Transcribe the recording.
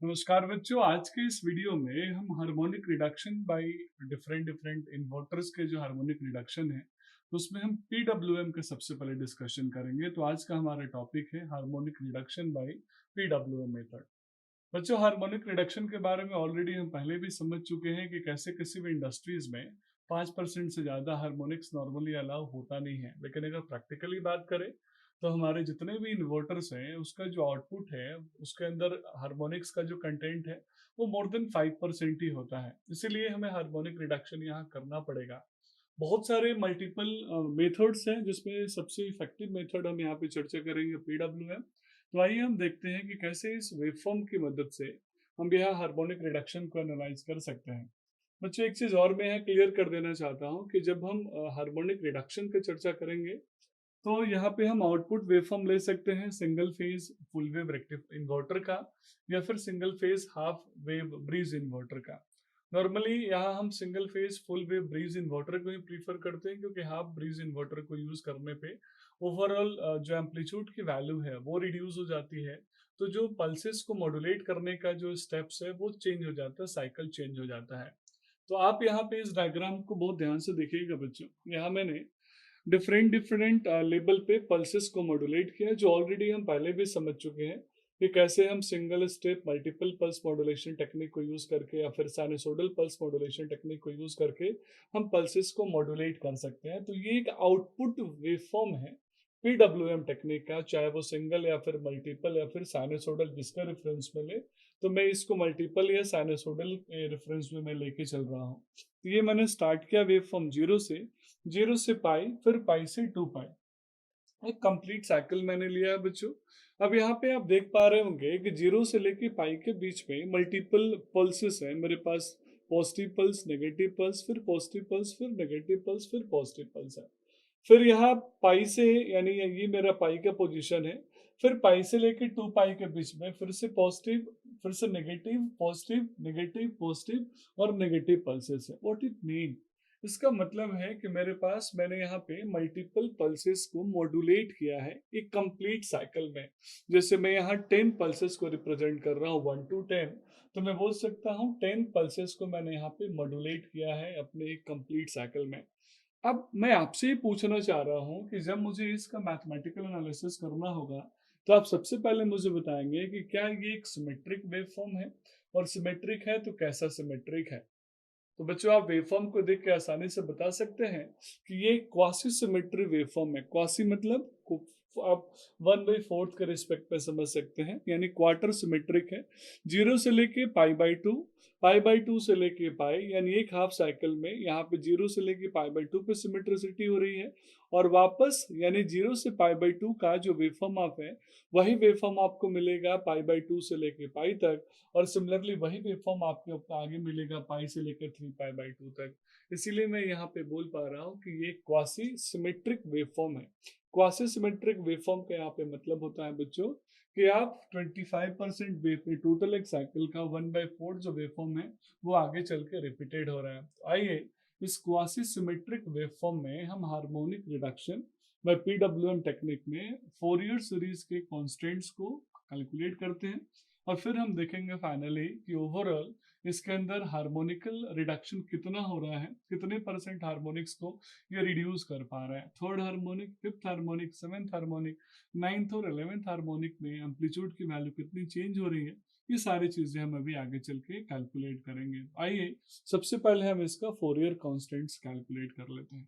नमस्कार बच्चों, आज के इस वीडियो में हम harmonic reduction by different different inverters के जो हार्मोनिक रिडक्शन है उसमें हम पीडब्ल्यूएम के सबसे पहले डिस्कशन करेंगे। तो आज का हमारा टॉपिक है harmonic reduction by PWM method. बच्चों, हार्मोनिक रिडक्शन के बारे में ऑलरेडी हम पहले भी समझ चुके हैं कि कैसे किसी भी इंडस्ट्रीज में 5% से ज़्यादा हार्मोनिक्स नॉर्मली अलाउ होता नहीं है। लेकिन अगर प्रैक्टिकली बात करें तो हमारे जितने भी इन्वर्टर्स हैं उसका जो आउटपुट है उसके अंदर हार्मोनिक्स का जो कंटेंट है वो मोर देन 5% ही होता है। इसीलिए हमें हार्मोनिक रिडक्शन यहाँ करना पड़ेगा। बहुत सारे मल्टीपल मेथड्स हैं जिसमें सबसे इफेक्टिव मेथड हम यहाँ पे चर्चा करेंगे पीडब्ल्यूएम। तो आइए हम देखते हैं कि कैसे इस वेवफॉर्म की मदद से हम यहाँ हार्मोनिक रिडक्शन को एनालाइज कर सकते हैं। बच्चों, एक चीज और मैं यहाँ क्लियर कर देना चाहता हूँ कि जब हम हार्मोनिक रिडक्शन की चर्चा करेंगे तो यहाँ पे हम आउटपुट वेवफॉर्म ले सकते हैं single phase full wave reactive inverter का या फिर single phase half wave bridge inverter का। नॉर्मली यहाँ हम single phase full wave bridge inverter को ही प्रीफर करते हैं क्योंकि हाफ ब्रिज इन्वर्टर को यूज करने पे ओवरऑल जो एम्पलीट्यूड की वैल्यू है वो रिड्यूस हो जाती है। तो जो पल्सेस को मॉड्यूलेट करने का जो स्टेप्स है वो चेंज हो जाता है, साइकिल चेंज हो जाता है। तो आप यहाँ पे इस डायग्राम को बहुत ध्यान से देखिएगा बच्चों। यहाँ मैंने डिफरेंट डिफरेंट लेवल पे पल्सेस को मॉड्यूलेट किया है, जो ऑलरेडी हम पहले भी समझ चुके हैं कि कैसे हम single step multiple pulse modulation technique को यूज करके या फिर साइनसोइडल पल्स मॉड्यूलेशन टेक्निक को यूज करके हम पल्सेस को मॉड्यूलेट कर सकते हैं। तो ये एक आउटपुट वेवफॉर्म है पीडब्ल्यूएम टेक्निक का, चाहे वो सिंगल या फिर मल्टीपल या फिर साइनसोइडल जिसका रेफरेंस में ले। तो मैं इसको मल्टीपल या साइनसोइडल रेफरेंस में मैं लेके चल रहा हूँ। तो ये मैंने स्टार्ट किया वेवफॉर्म जीरो से पाई, फिर पाई से 2 पाई। एक कंप्लीट साइकिल मैंने लिया है बच्चों। अब यहाँ पे आप देख पा रहे होंगे कि जीरो से लेके पाई के बीच में मल्टीपल पल्सेस है मेरे पास। पॉजिटिव पल्स, नेगेटिव पल्स, फिर पॉजिटिव पल्स, फिर नेगेटिव पल्स, फिर पॉजिटिव पल्स है। फिर यहाँ पाई से, यानी ये मेरा पाई का पोजीशन है। फिर पाई से लेके 2 पाई के बीच में फिर से पॉजिटिव, फिर से नेगेटिव, पॉजिटिव, नेगेटिव, पॉजिटिव और नेगेटिव पल्सेस है। What it mean? इसका मतलब है कि मेरे पास मैंने यहाँ पे मल्टीपल पल्सेस को मॉड्यूलेट किया है एक कंप्लीट साइकिल में। जैसे मैं यहाँ 10 पल्सेस को रिप्रेजेंट कर रहा हूँ 1 to 10, तो मैं बोल सकता हूँ 10 पल्सेस को मैंने यहाँ पे मॉड्यूलेट किया है अपने एक कंप्लीट साइकिल में। अब मैं आपसे ये पूछना चाह रहा हूँ कि जब मुझे इसका मैथमेटिकल एनालिसिस करना होगा तो आप सबसे पहले मुझे बताएंगे कि क्या ये एक सिमेट्रिक वेवफॉर्म है, और सिमेट्रिक है तो कैसा सिमेट्रिक है। तो बच्चों, आप वेवफॉर्म को देख के आसानी से बता सकते हैं कि ये क्वासी सिमेट्री वेवफॉर्म है। क्वासी मतलब आप 1/4 के रिस्पेक्ट पे समझ सकते हैं, यानी क्वार्टर सिमेट्रिक है। जीरो से लेके पाई बाई 2, पाई बाई 2 से लेके पाई, यानी एक हाफ साइकिल में यहाँ पे जीरो से लेके पाई बाई 2 पे सिमेट्रिसिटी हो रही है। और वापस यानी जीरो से पाई बाई 2 का जो वेवफॉर्म आप है वही वेवफॉर्म आपको मिलेगा पाई बाई 2 से लेके पाई तक। और सिमिलरली वही वेवफॉर्म आपको आगे मिलेगा पाई से लेकर 3 पाई बाई 2 तक। इसीलिए मैं यहाँ पे बोल पा रहा हूँ कि ये क्वासी सिमेट्रिक वेवफॉर्म है। क्वासी सिमेट्रिक वेवफॉर्म का यहाँ पे मतलब होता है बच्चों कि आप 25% वेव पे टोटल एक साइकिल का 1/4 जो वेवफॉर्म है वो आगे चल के रिपीटेड हो रहा है। तो आइए इस क्वासी सिमेट्रिक वेवफॉर्म में हम harmonic reduction by PWM technique में फोरियर सीरीज के कॉन्स्टेंट्स को कैलकुलेट करते हैं। और फिर हम देखेंगे फाइनली कि ओवरऑल इसके अंदर हार्मोनिकल रिडक्शन कितना हो रहा है, कितने परसेंट हार्मोनिक्स को ये रिड्यूस कर पा रहा है। Third harmonic, fifth harmonic, seventh harmonic, ninth और 11th हार्मोनिक में एम्पलीट्यूड की वैल्यू कितनी चेंज हो रही है। ये सारी चीजें हम अभी आगे चल के कैलकुलेट करेंगे। आइए सबसे पहले हम इसका फोरियर कॉन्स्टेंट्स कैलकुलेट कर लेते हैं।